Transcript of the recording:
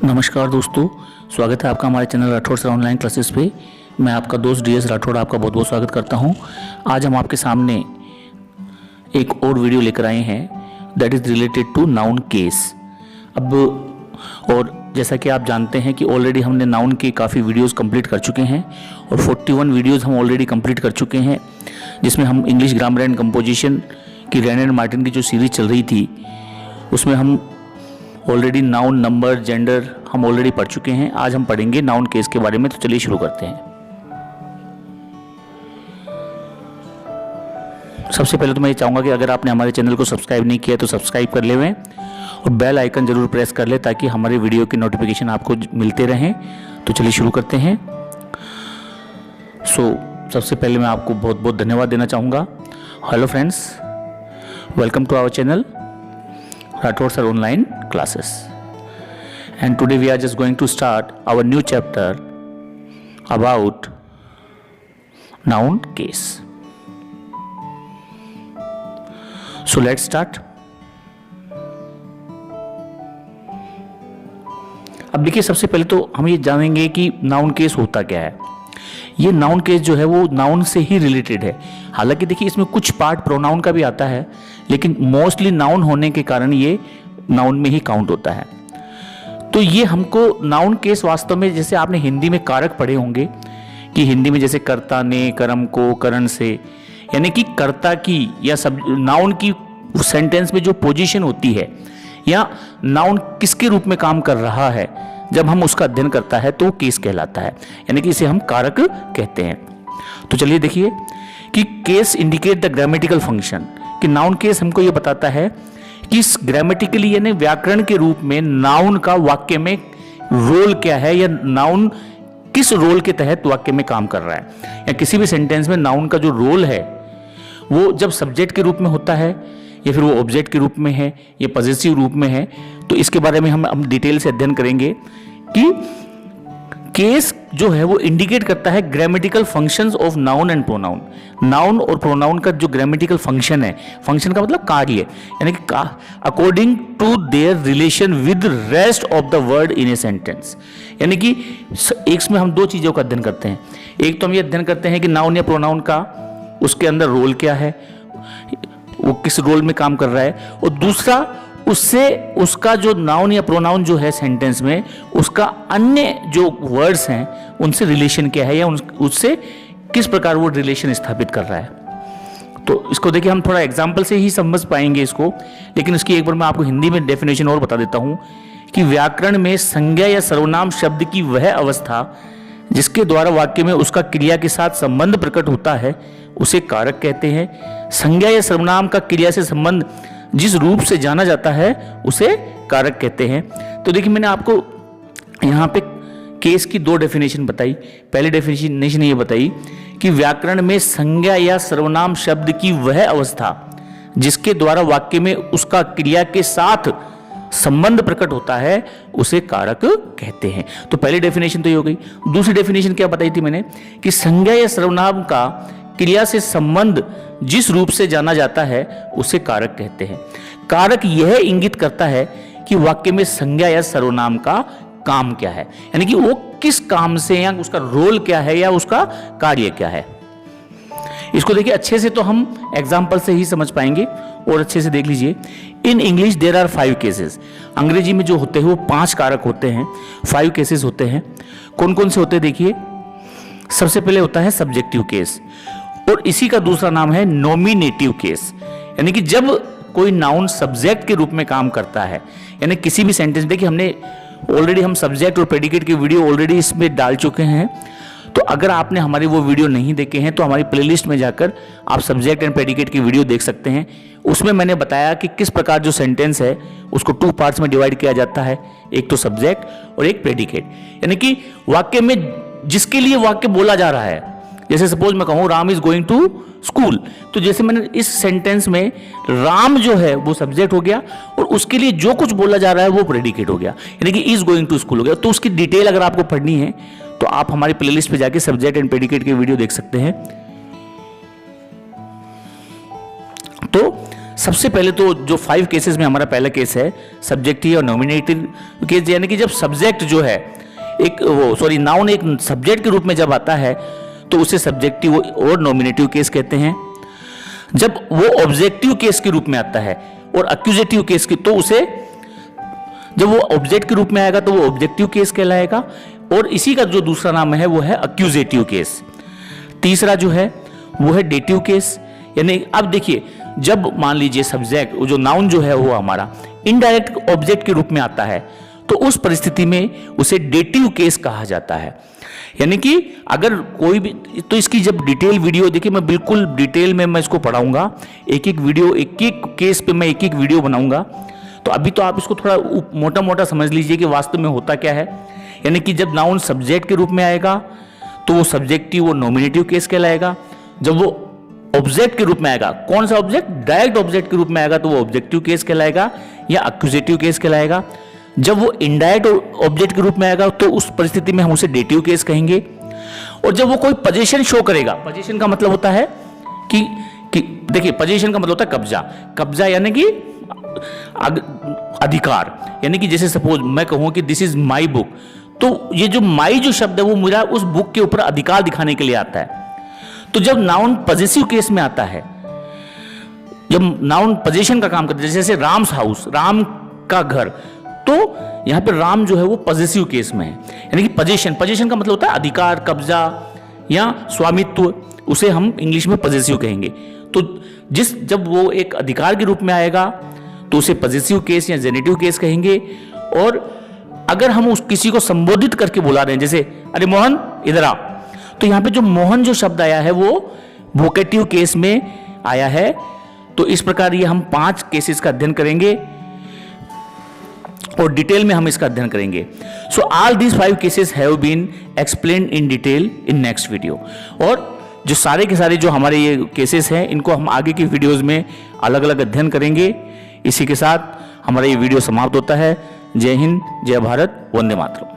नमस्कार दोस्तों, स्वागत है आपका हमारे channel Rathore sir online classes पे। मैं आपका दोस्त DS राठौड़ आपका बहुत बहुत स्वागत करता हूं। आज हम आपके सामने एक और वीडियो लेकर आए हैं that is related to noun case. अब और जैसा कि आप जानते हैं कि ऑलरेडी हमने नाउन के काफ़ी वीडियोस कंप्लीट कर चुके हैं और 41 वीडियोस हम ऑलरेडी कंप्लीट कर चुके हैं, जिसमें हम इंग्लिश ग्रामर एंड कंपोजिशन की रैन एंड मार्टिन की जो सीरीज चल रही थी उसमें हम ऑलरेडी नाउन, नंबर, जेंडर हम ऑलरेडी पढ़ चुके हैं। आज हम पढ़ेंगे नाउन केस के बारे में, तो चलिए शुरू करते हैं। सबसे पहले तो मैं ये चाहूँगा कि अगर आपने हमारे चैनल को सब्सक्राइब नहीं किया तो सब्सक्राइब कर लें और बेल आइकन जरूर प्रेस कर ले ताकि हमारे वीडियो की नोटिफिकेशन आपको मिलते रहें। तो चलिए शुरू करते हैं। सबसे पहले मैं आपको बहुत बहुत धन्यवाद देना चाहूँगा। Hello friends, welcome to our channel Rathod Sir Online Classes, and today we are just going to start our new chapter about noun case. So let's start. अब देखिए, सबसे पहले तो हम ये जानेंगे कि नाउन केस होता क्या है। ये नाउन केस जो है वो नाउन से ही रिलेटेड है। हालांकि देखिए इसमें कुछ पार्ट प्रोनाउन का भी आता है, लेकिन मोस्टली नाउन होने के कारण ये नाउन में ही काउंट होता है। तो ये हमको नाउन केस वास्तव में, जैसे आपने हिंदी में कारक पढ़े होंगे कि हिंदी में जैसे कर्ता ने, कर्म को, करण से, यानी कि कर्ता की या सब नाउन की सेंटेंस में जो पोजीशन होती है या नाउन किसके रूप में काम कर रहा है, जब हम उसका अध्ययन करता है तो वो केस कहलाता है, यानी कि इसे हम कारक कहते हैं। तो चलिए देखिए कि case indicate the grammatical function, कि नाउन केस हमको ये बताता है कि ग्रामेटिकली यानी व्याकरण के रूप में नाउन का वाक्य में रोल क्या है या नाउन किस रोल के तहत वाक्य में काम कर रहा है, या किसी भी सेंटेंस में नाउन का जो रोल है वो जब सब्जेक्ट के रूप में होता है या फिर वो ऑब्जेक्ट के रूप में है या पॉजेसिव रूप में है। तो इसके बारे में हम डिटेल से अध्ययन करेंगे कि केस जो है वो इंडिकेट करता है grammatical functions of noun and pronoun. Noun और प्रोनाउन का जो ग्रामेटिकल फंक्शन है, फंक्शन का मतलब कार्य, यानी कि according to their relation with rest of the word in a sentence. यानी कि एक में हम दो चीजों का अध्ययन करते हैं। एक तो हम ये अध्ययन करते हैं कि नाउन या प्रोनाउन का उसके अंदर रोल क्या है, वो किस रोल में काम कर रहा है, और दूसरा उससे उसका जो नाउन या प्रोनाउन जो है सेंटेंस में उसका अन्य जो वर्ड्स हैं उनसे रिलेशन क्या है या उससे किस प्रकार वो रिलेशन स्थापित कर रहा है। तो इसको देखिए हम थोड़ा एग्जांपल से ही समझ पाएंगे इसको, लेकिन उसकी एक बार मैं आपको हिंदी में डेफिनेशन और बता देता हूं कि व्याकरण में संज्ञा या सर्वनाम शब्द की वह अवस्था जिसके द्वारा वाक्य में उसका क्रिया के साथ संबंध प्रकट होता है उसे कारक कहते हैं। संज्ञा या सर्वनाम का क्रिया से संबंध जिस रूप से जाना जाता है उसे कारक कहते हैं। तो देखिए मैंने आपको यहाँ पे केस की दो डेफिनेशन बताई। पहली डेफिनेशन ये बताई कि व्याकरण में संज्ञा या सर्वनाम शब्द की वह अवस्था जिसके द्वारा वाक्य में उसका क्रिया के साथ संबंध प्रकट होता है उसे कारक कहते हैं। तो पहली डेफिनेशन तो ये हो गई। दूसरी डेफिनेशन क्या बताई थी मैंने कि संज्ञा या सर्वनाम का क्रिया से संबंध जिस रूप से जाना जाता है उसे कारक कहते हैं। कारक यह इंगित करता है कि वाक्य में संज्ञा या सर्वनाम का काम क्या है, यानी कि वो किस काम से या उसका रोल क्या है या उसका कार्य क्या है। इसको देखिए अच्छे से तो हम एग्जाम्पल से ही समझ पाएंगे और अच्छे से देख लीजिए। In English there are 5 cases. अंग्रेजी में जो होते हैं वो 5 कारक होते हैं, 5 केसेस होते हैं। कौन कौन से होते हैं देखिए। सबसे पहले होता है सब्जेक्टिव केस और इसी का दूसरा नाम है नॉमिनेटिव केस, यानी कि जब कोई नाउन सब्जेक्ट के रूप में काम करता है, यानी किसी भी सेंटेंस। देखिए हमने ऑलरेडी हम सब्जेक्ट और प्रेडिकेट की वीडियो ऑलरेडी इसमें डाल चुके हैं, तो अगर आपने हमारी वो वीडियो नहीं देखे हैं तो हमारी प्लेलिस्ट में जाकर आप सब्जेक्ट एंड प्रेडिकेट की वीडियो देख सकते हैं। उसमें मैंने बताया कि किस प्रकार जो सेंटेंस है उसको 2 पार्ट्स में डिवाइड किया जाता है, एक तो सब्जेक्ट और एक प्रेडिकेट, यानी कि वाक्य में जिसके लिए वाक्य बोला जा रहा है। जैसे सपोज मैं कहूं Ram is going to school, तो जैसे मैंने इस सेंटेंस में राम जो है वो सब्जेक्ट हो गया और उसके लिए जो कुछ बोला जा रहा है वो प्रेडिकेट हो गया, यानी कि इज गोइंग टू स्कूल हो गया। तो उसकी डिटेल अगर आपको पढ़नी है तो आप हमारी प्लेलिस्ट पे जाके सब्जेक्ट एंड प्रेडिकेट की वीडियो देख सकते हैं। तो सबसे पहले तो जो 5 केसेस में हमारा पहला केस है सब्जेक्टिव और नॉमिनेटिव केस, यानी कि जब सब्जेक्ट जो है नाउन एक सब्जेक्ट के रूप में जब आता है तो उसे सब्जेक्टिव और नॉमिनेटिव केस कहते हैं। जब वो ऑब्जेक्टिव केस के रूप में आता है और एक्यूजेटिव केस की, तो उसे जब वो ऑब्जेक्ट के रूप में आएगा तो वो ऑब्जेक्टिव केस कहलाएगा, और इसी का जो दूसरा नाम है वो है एक्यूजेटिव केस। तीसरा जो है वो है डेटिव केस, यानी अब देखिए जब मान लीजिए सब्जेक्ट जो नाउन जो है वो हमारा इनडायरेक्ट ऑब्जेक्ट के रूप में आता है तो उस परिस्थिति में उसे डेटिव केस कहा जाता है। यानी कि अगर कोई भी, तो इसकी जब डिटेल वीडियो देखिए, मैं बिल्कुल डिटेल में मैं इसको पढ़ाऊंगा, एक एक वीडियो, एक एक केस पे मैं एक एक वीडियो बनाऊंगा। तो अभी तो आप इसको थोड़ा मोटा मोटा समझ लीजिए कि वास्तव में होता क्या है। यानी कि जब नाउन सब्जेक्ट के रूप में आएगा तो वो सब्जेक्टिव वो नॉमिनेटिव केस कहलाएगा। जब वो ऑब्जेक्ट के रूप में आएगा, कौन सा ऑब्जेक्ट, डायरेक्ट ऑब्जेक्ट के रूप में आएगा तो वो ऑब्जेक्टिव केस कहलाएगा या एक्यूजेटिव केस कहलाएगा। जब वो इनडायरेक्ट ऑब्जेक्ट के रूप में आएगा तो उस परिस्थिति में हम उसे डेटिव केस कहेंगे। और जब वो कोई पोजीशन शो करेगा, पोजीशन का मतलब होता है कि देखिए पोजीशन का मतलब होता है कब्जा, कब्जा यानी कि अधिकार, यानी कि जैसे सपोज मैं कहूं कि दिस इज माई बुक, तो ये जो माई जो शब्द है वो मेरा उस बुक के ऊपर अधिकार दिखाने के लिए आता है। तो जब नाउन पॉजेसिव केस में आता है, जब नाउन पोजीशन का काम करता है, जैसे राम्स हाउस, राम का घर, तो यहां पर राम जो है वो पॉजेसिव केस में है, यानी कि पोजीशन का मतलब होता है अधिकार, कब्जा या स्वामित्व, उसे हम इंग्लिश में पॉजेसिव कहेंगे। तो जब वो एक अधिकार के रूप में आएगा तो उसे पॉजेसिव केस या जेनेटिव केस कहेंगे। और अगर हम उस किसी को संबोधित करके बुला रहे हैं, जैसे अरे मोहन इधर आ, तो यहां पे जो मोहन जो शब्द आया है वो वोकेटिव केस में आया है। तो इस प्रकार ये हम 5 केसेस का अध्ययन करेंगे और डिटेल में हम इसका अध्ययन करेंगे। So all these 5 cases have been explained in detail in next video. और जो सारे के सारे जो हमारे ये केसेस हैं इनको हम आगे की वीडियोस में अलग अलग अध्ययन करेंगे। इसी के साथ हमारा ये वीडियो समाप्त होता है। जय हिंद, जय भारत, वंदे मातरम।